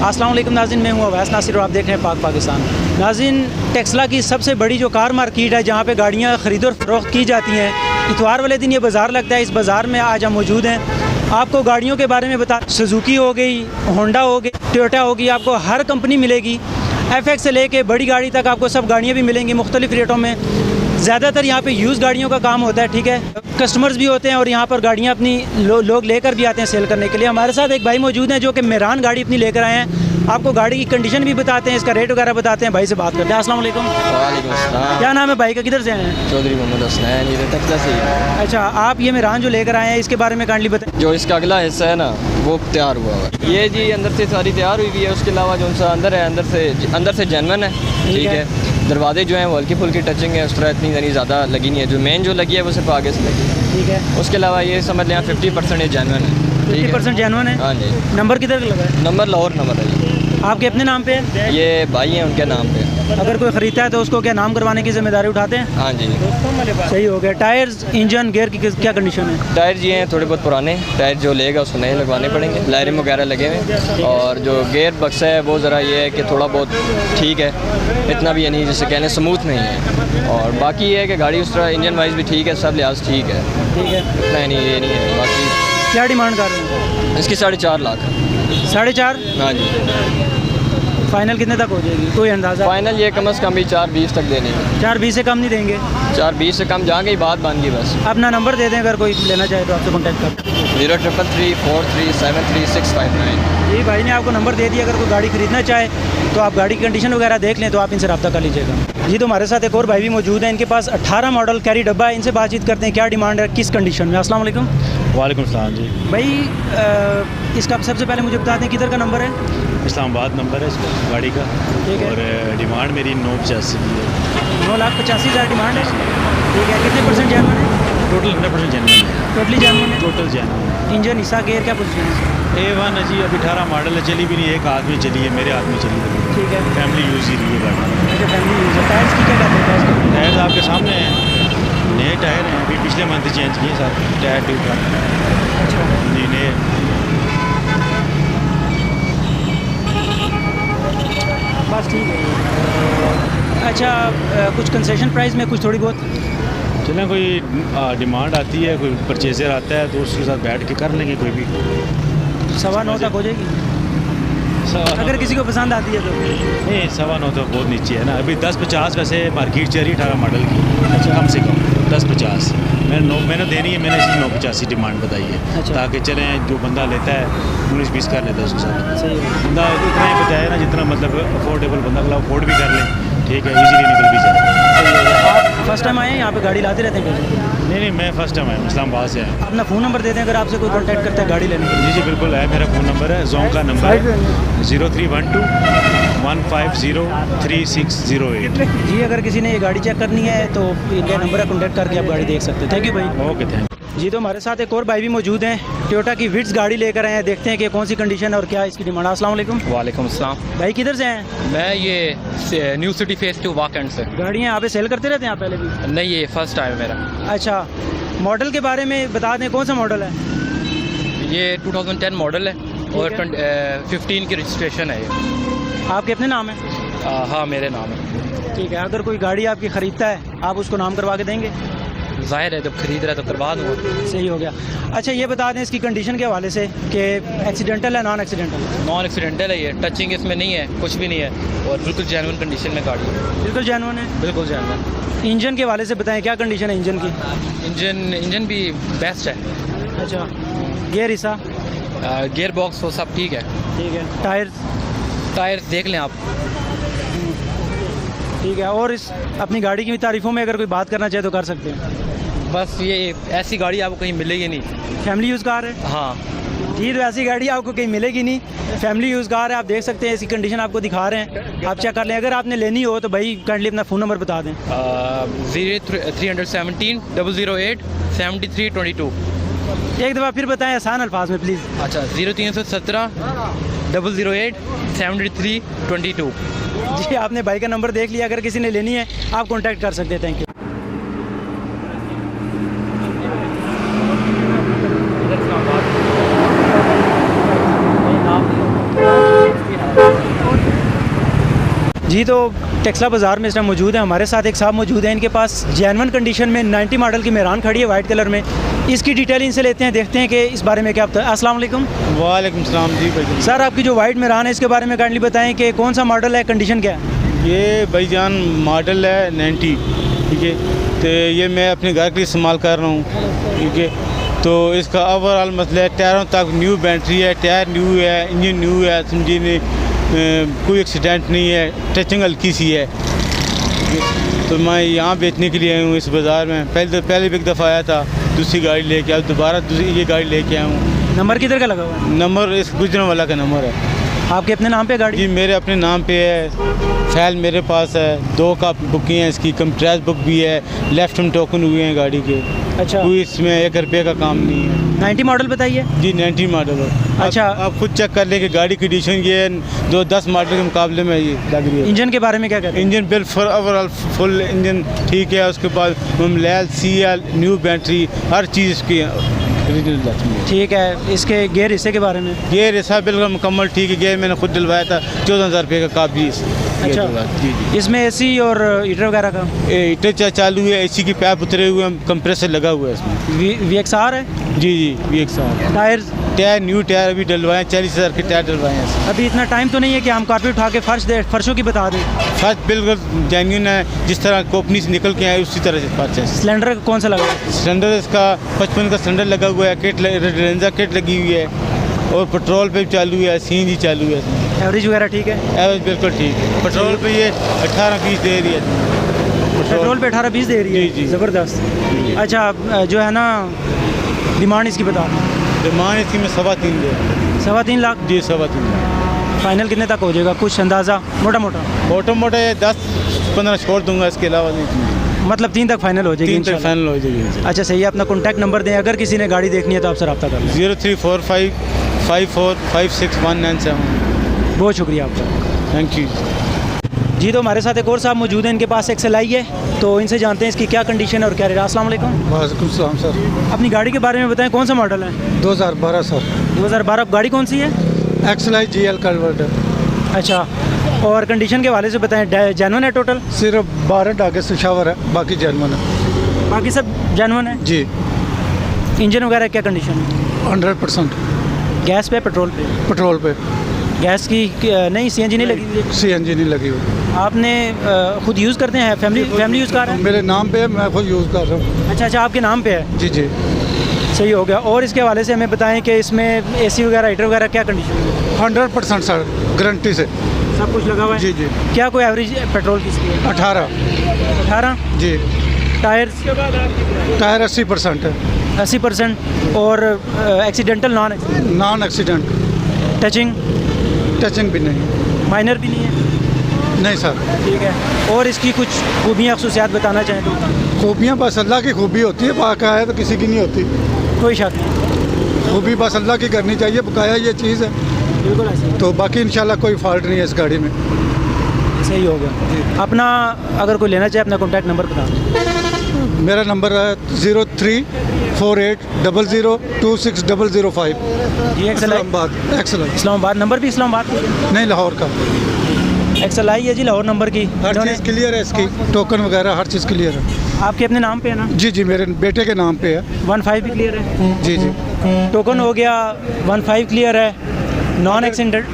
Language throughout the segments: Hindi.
अस्सलाम वालेकुम नाज़रीन, मैं हूँ अवैस नासिर और आप देख रहे हैं पाक पाकिस्तान। नाज़रीन, टेस्ला की सबसे बड़ी जो कार मार्केट है जहाँ पे गाड़ियाँ ख़रीद और फरोख्त की जाती हैं, इतवार वाले दिन ये बाज़ार लगता है। इस बाज़ार में आज हम मौजूद हैं। आपको गाड़ियों के बारे में बता, सुजुकी हो गई, होंडा हो गई, टोयोटा होगी, आपको हर कंपनी मिलेगी। FX से लेके बड़ी गाड़ी तक आपको सब गाड़ियाँ भी मिलेंगी मुख्तलिफ़ रेटों में। ज़्यादातर यहाँ पे यूज़ गाड़ियों का काम होता है, ठीक है। कस्टमर्स भी होते हैं और यहाँ पर गाड़ियाँ अपनी लोग लेकर भी आते हैं सेल करने के लिए। हमारे साथ एक भाई मौजूद हैं जो कि मेरान गाड़ी अपनी लेकर आए हैं। आपको गाड़ी की कंडीशन भी बताते हैं, इसका रेट वगैरह बताते हैं। भाई से बात करते हैं। अस्सलाम वालेकुम। वालेकुम अस्सलाम। क्या नाम है भाई का, किधर से आए हैं? चौधरी मोहम्मद हसनैन, ये टेक्सास से ही। अच्छा, आप ये मेरान जो लेकर आए हैं इसके बारे में काइंडली बताएं। जो इसका अगला हिस्सा है ना वो तैयार हुआ है, ये जी अंदर से सारी तैयार हुई हुई है। उसके अलावा जो सा अंदर है, अंदर से जेन्युइन है, ठीक है। दरवाजे जो हैं वो हल्की फुल्की टचिंग है, उस तरह इतनी ज़्यादा लगी नहीं है। जो मेन जो लगी है वो सिर्फ आगे से लगी है, ठीक है। उसके अलावा ये समझ लें 50% जेन्युइन है, 50% जेन्युइन है। हाँ जी। नंबर किधर का लगा है? नंबर लाहौर नंबर है जी। आपके अपने नाम पे है? ये भाई हैं, उनके नाम पे। अगर कोई ख़रीदता है तो उसको क्या नाम करवाने की जिम्मेदारी उठाते हैं? हाँ जी। सही हो गया। टायर्स, इंजन, गियर की क्या कंडीशन है? टायर जी हैं थोड़े बहुत पुराने, टायर जो लेगा उसको नए लगवाने पड़ेंगे। लायरिंग वगैरह लगे हुए, और जो गियर बक्सा है वो ज़रा ये है कि थोड़ा बहुत ठीक है, इतना भी नहीं जैसे कहने स्मूथ नहीं है। और बाकी ये है कि गाड़ी उस तरह इंजन वाइज भी ठीक है, सब लिहाज ठीक है, ठीक है। इतना नहीं ये नहीं है। बाकी क्या डिमांड कर रहे हैं? इसकी 4.5 लाख। 4.5? हाँ जी। फाइनल कितने तक हो जाएगी, कोई अंदाज़ा? फाइनल ये कम से कम भी 4.20 तक देने हैं। 4.20 से कम नहीं देंगे? 4.20 से कम जाएंगे ही, बात बन गई बस। अपना नंबर दे दें अगर कोई लेना चाहे तो आपसे कॉन्टैक्ट कर। 0333437659। जी, भाई ने आपको नंबर दे दिया। अगर कोई गाड़ी ख़रीदना चाहे तो आप गाड़ी की कंडीशन वगैरह देख लें तो आप इनसे रब्ता कर लीजिएगा। जी, तो हमारे साथ एक और भाई भी मौजूद हैं। इनके पास 18 मॉडल कैरी डब्बा है। इनसे बातचीत करते हैं क्या डिमांड है, किस कंडीशन में। अस्सलाम वालेकुम। वालेकुम सलाम जी। भाई इसका सबसे पहले मुझे बता दें किधर का नंबर है? इस्लामाबाद नंबर है इसका गाड़ी का, ठीक है। और डिमांड मेरी 985 की है। 9,85,000 डिमांड है, ठीक है। कितने % जेन्युइन है? टोटल 100% जेन्युइन है। टोटली जेन्युइन है। टोटल जेन्युइन है। इंजन, हिस्सा, गेयर क्या पोजीशन है? A1 है जी, अभी 18 मॉडल है, चली भी नहीं, एक हाथ में चली है, मेरे हाथ में चली है। ठीक है। फैमिली यूज़ ही रही है गाड़ी। अच्छा, फैमिली यूज़ है। टायर्स की क्या कहते हैं? टायर आपके सामने हैं, नए टायर हैं, अभी पिछले मंथ चेंज किए सारे टायर ट्यूब। अच्छा, जी नए। बस ठीक है। अच्छा, कुछ कंसेशन प्राइस में कुछ थोड़ी बहुत? चलें, कोई डिमांड आती है, कोई परचेजर आता है तो उसके साथ बैठ के कर लेंगे कोई भी। 9.25 तक हो जाएगी अगर किसी को पसंद आती है तो? नहीं, 9.25 तो बहुत नीचे है ना। अभी 10.50 वैसे मार्केट चल रही 18 मॉडल की। अच्छा, कम से कम 10.50 मैंने देनी है। मैंने इसकी 985 डिमांड बताई है। अच्छा। ताकि चलें जो बंदा लेता है 19-20 कर लेता है उसके साथ। सही है। बंदा इतना ही बताया ना जितना मतलब अफोर्डेबल बंदा अगला अफोर्ड भी कर ले, ठीक है, ईजीली निकल भी जाए। आप फर्स्ट टाइम आए हैं यहाँ पे गाड़ी लाते रहते हैं? नहीं, मैं फर्स्ट टाइम आया हूँ, इस्लामाबाद से आया। अपना फ़ोन नंबर दे दें अगर आपसे कोई कांटेक्ट करता है गाड़ी लेने के लिए। जी बिल्कुल है, मेरा फ़ोन नंबर है, जोंग का नंबर है 0312 150 3608। जी, अगर किसी ने ये गाड़ी चेक करनी है तो इनका नंबर है, कॉन्टैक्ट करके आप गाड़ी देख सकते हैं। थैंक यू भाई। Okay, thank you. जी, तो हमारे साथ एक और भाई भी मौजूद हैं। टोयोटा की विट्स गाड़ी लेकर आए हैं। देखते हैं कि कौन सी कंडीशन है और क्या इसकी डिमांड है। अस्सलाम वालेकुम। वालेकुम अस्सलाम। भाई किधर से हैं? मैं ये न्यू सिटी फेस 2 वाकएंड से। गाड़ियाँ यहाँ पे सेल करते रहते हैं आप पहले भी? नहीं, ये फर्स्ट टाइम है मेरा। अच्छा, मॉडल के बारे में बता दें, कौन सा मॉडल है? ये 2010 मॉडल है और 15 की रजिस्ट्रेशन है ये। आपके अपने नाम है? हाँ, मेरे नाम है। ठीक है। अगर कोई गाड़ी आपकी ख़रीदता है आप उसको नाम करवा के देंगे? जाहिर है, जब खरीद रहा है तो करवा दूँगा। सही हो गया। अच्छा, ये बता दें इसकी कंडीशन के हवाले से कि एक्सीडेंटल है, नॉन एक्सीडेंटल? नॉन एक्सीडेंटल है ये, टचिंग इसमें नहीं है, कुछ भी नहीं है, और बिल्कुल जेन्युइन कंडीशन में गाड़ी है। बिल्कुल जेन्युइन है। बिल्कुल जेन्युइन। इंजन के हवाले से बताएं, क्या कंडीशन है इंजन की? इंजन भी बेस्ट है। अच्छा, गियर, हिस्सा? गियर बॉक्स वो सब ठीक है। ठीक है। टायर देख लें आप। ठीक है। और इस अपनी गाड़ी की तारीफ़ों में अगर कोई बात करना चाहे तो कर सकते हैं। बस ये ऐसी गाड़ी आपको कहीं मिलेगी नहीं। फैमिली यूज़ कार है? हाँ जी, तो ऐसी गाड़ी आपको कहीं मिलेगी नहीं, फैमिली यूज़ कार है। आप देख सकते हैं, इसकी कंडीशन आपको दिखा रहे हैं, आप चेक कर लें। अगर आपने लेनी हो तो भाई काइंडली अपना फ़ोन नंबर बता दें। 0317 008 7322। एक दफ़ा फिर बताएं आसान अल्फाज में प्लीज़। अच्छा, 0317 008 7322। जी, आपने भाई का नंबर देख लिया। अगर किसी ने लेनी है आप कॉन्टैक्ट कर सकते हैं। Thank you. जी, तो टेक्सला बाज़ार में इस टाइम मौजूद है, हमारे साथ एक साहब मौजूद हैं, इनके पास जेन्युइन कंडीशन में 90 मॉडल की मेहरान खड़ी है वाइट कलर में। इसकी डिटेल इनसे लेते हैं, देखते हैं कि इस बारे में क्या पता। अस्सलाम वालेकुम। वालेकुम सलाम जी भाई। सर, आपकी जो वाइट मेहरान है इसके बारे में काइंडली बताएं कि कौन सा मॉडल है, कंडीशन क्या है? ये भाईजान मॉडल है 90, ठीक है। तो ये मैं अपने घर के लिए इस्तेमाल कर रहा हूँ, ठीक है। तो इसका ओवरऑल मसला है, टायरों तक न्यू बैटरी है, टायर न्यू है, इंजन न्यू है, समझिए नहीं, कोई एक्सीडेंट नहीं है, टचिंग हल्की सी है, ठीक है। तो मैं यहाँ बेचने के लिए आया हूँ इस बाज़ार में। पहले भी एक दफ़ा आया था, दूसरी गाड़ी लेके आया, दोबारा ये गाड़ी लेके आया हूँ। नंबर किधर का लगा हुआ है? नंबर इस गुजरन वाला का नंबर है। आपके अपने नाम पे गाड़ी? जी, मेरे अपने नाम पे है, फाइल मेरे पास है, 2 कापी बुकिंग है इसकी, कंप्रेस बुक भी है, लेफ्ट में टोकन हुए हैं गाड़ी के। अच्छा, कोई इसमें 1 रुपये का काम नहीं है। 90 मॉडल बताइए। जी 90 मॉडल है। अच्छा, आप खुद चेक कर लें कि गाड़ी कंडीशन ये 10 मॉडल के मुकाबले में ये लग रही है। इंजन के बारे में क्या कहते हैं? Engine bill overall full engine ठीक है। उसके बाद मोबिल CL न्यू बैटरी, हर चीज़ इसकी ओरिजिनल। ठीक है, इसके गेयर हिस्से के बारे में? गेयर ऐसा बिल्कुल मुकम्मल ठीक है। गेयर मैंने खुद डलवाया था, 14,000 रुपये का काबी। अच्छा, जी जी। इसमें AC और हीटर वगैरह का? हीटर चालू है, AC की पैप उतरे हुए हैं, कंप्रेसर लगा हुआ है इसमें। VXR है? जी जी, VXR। टायर न्यू टायर अभी डलवाए, 40,000 के टायर डलवाए हैं। अभी इतना टाइम तो नहीं है कि हम कारपेट उठा के फर्शों की बता दें। फर्श बिल्कुल जेन्युइन है, जिस तरह कंपनी से निकल के आए उसी तरह से फर्श है। सिलेंडर कौन सा लगा है? सिलेंडर इसका 55 का सिलेंडर लगा हुआ है, किट रेंजर किट लगी हुई है, और पेट्रोल पे चालू है, CNG चालू है। एवरेज वगैरह ठीक है? एवरेज बिल्कुल ठीक है। पेट्रोल पे ये 18-20 दे रही है। पेट्रोल पे 18-20 दे रही है? जी, जी। ज़बरदस्त। अच्छा, जो है ना, डिमांड इसकी बता। डिमांड इसकी मैं 3.25 दे। 3.25 लाख? जी 3.25 लाख। फाइनल कितने तक हो जाएगा, कुछ अंदाज़ा मोटा मोटा 10-15 छोड़ दूंगा, इसके अलावा नहीं। मतलब 3 तक फाइनल हो जाएगी? 3 तक फाइनल हो जाएगी। अच्छा, सही है। अपना कॉन्टैक्ट नंबर दें, अगर किसी ने गाड़ी देखनी है तो आपसे रब्ता कर लें। 0345 54 56197। बहुत शुक्रिया आपका, थैंक यू जी। तो हमारे साथ एक और साहब मौजूद हैं, इनके पास XLI है, तो इनसे जानते हैं इसकी क्या कंडीशन है और क्या रेट। अस्सलाम वालेकुम। वालेकुम सलाम सर। अपनी गाड़ी के बारे में बताएं, कौन सा मॉडल है? 2012 सर। 2012। गाड़ी कौन सी है? XLI GL converter. अच्छा, और कंडीशन के हवाले से बताएं, जेन्युइन है टोटल? सिर्फ 12 डागे से शावर है, बाकी जेन्युइन है। बाकी सब जेन्युइन है जी। इंजन वगैरह क्या कंडीशन है? 100%। गैस पे, पेट्रोल पे? पेट्रोल पे। गैस की नहीं, CNG नहीं लगी हुई? CNG नहीं लगी हुई। आपने खुद यूज़ करते हैं? फैमिली यूज़ कर रहे हैं? मेरे नाम पे है, मैं खुद यूज़ कर रहा हूँ। अच्छा, आपके नाम पे है? जी जी। सही हो गया। और इसके हवाले से हमें बताएं कि इसमें AC वगैरह, हीटर वगैरह क्या कंडीशन है? 100% सर, गारंटी से सब कुछ लगा हुआ है? जी जी। क्या कोई एवरेज पेट्रोल की इसकी है? 18 जी। टायर? टायर 80% है। 80%। और एक्सीडेंटल नॉन एक्सीडेंट। टचिंग भी नहीं। माइनर भी नहीं है? नहीं सर। ठीक है। और इसकी कुछ खूबियाँ खसूसियात बताना चाहें तो? खूबियाँ बस अल्लाह की खूबी होती है, बाका है तो किसी की नहीं होती। कोई शक नहीं, खूबी बस अल्लाह की करनी चाहिए, बकाया ये चीज़ है। बिल्कुल ऐसे ही। तो बाकी इंशाल्लाह कोई फॉल्ट नहीं है इस गाड़ी में। सही हो गया। अपना अगर कोई लेना चाहे, अपना कॉन्टैक्ट नंबर बता दें। मेरा नंबर है 0348 00 26005। जी, इस्लामाबाद। इस्लामाबाद। नंबर भी इस्लामाबाद? नहीं, लाहौर का। XLI है जी, लाहौर नंबर की। हर चीज़ क्लियर है इसकी, टोकन वगैरह हर चीज़ क्लियर है। आपके अपने नाम पे है ना? जी जी, मेरे बेटे के नाम पे है। 15 भी क्लियर है? जी जी। टोकन हो गया, 15 क्लियर है, नॉन एक्सीडेंट।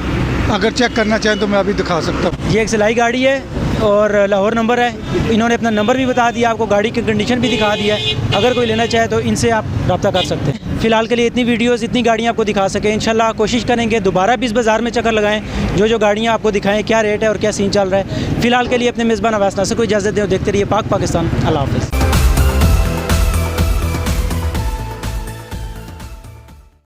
अगर चेक करना चाहें तो मैं अभी दिखा सकता हूँ। ये XLI गाड़ी है और लाहौर नंबर है। इन्होंने अपना नंबर भी बता दिया, आपको गाड़ी की कंडीशन भी दिखा दिया है। अगर कोई लेना चाहे तो इनसे आप रब्ता कर सकते हैं। फ़िलहाल के लिए इतनी वीडियोस, इतनी गाड़ियाँ आपको दिखा सकें। इंशाल्लाह कोशिश करेंगे दोबारा भी इस बाज़ार में चक्कर लगाएं, जो गाड़ियाँ आपको दिखाएं, क्या रेट है और क्या सीन चल रहा है। फ़िलहाल के लिए अपने मेज़बान अवैस नासिर को इजाज़त दें और देखते रहिए पाक पाकिस्तान। अल्लाह हाफ़िज़।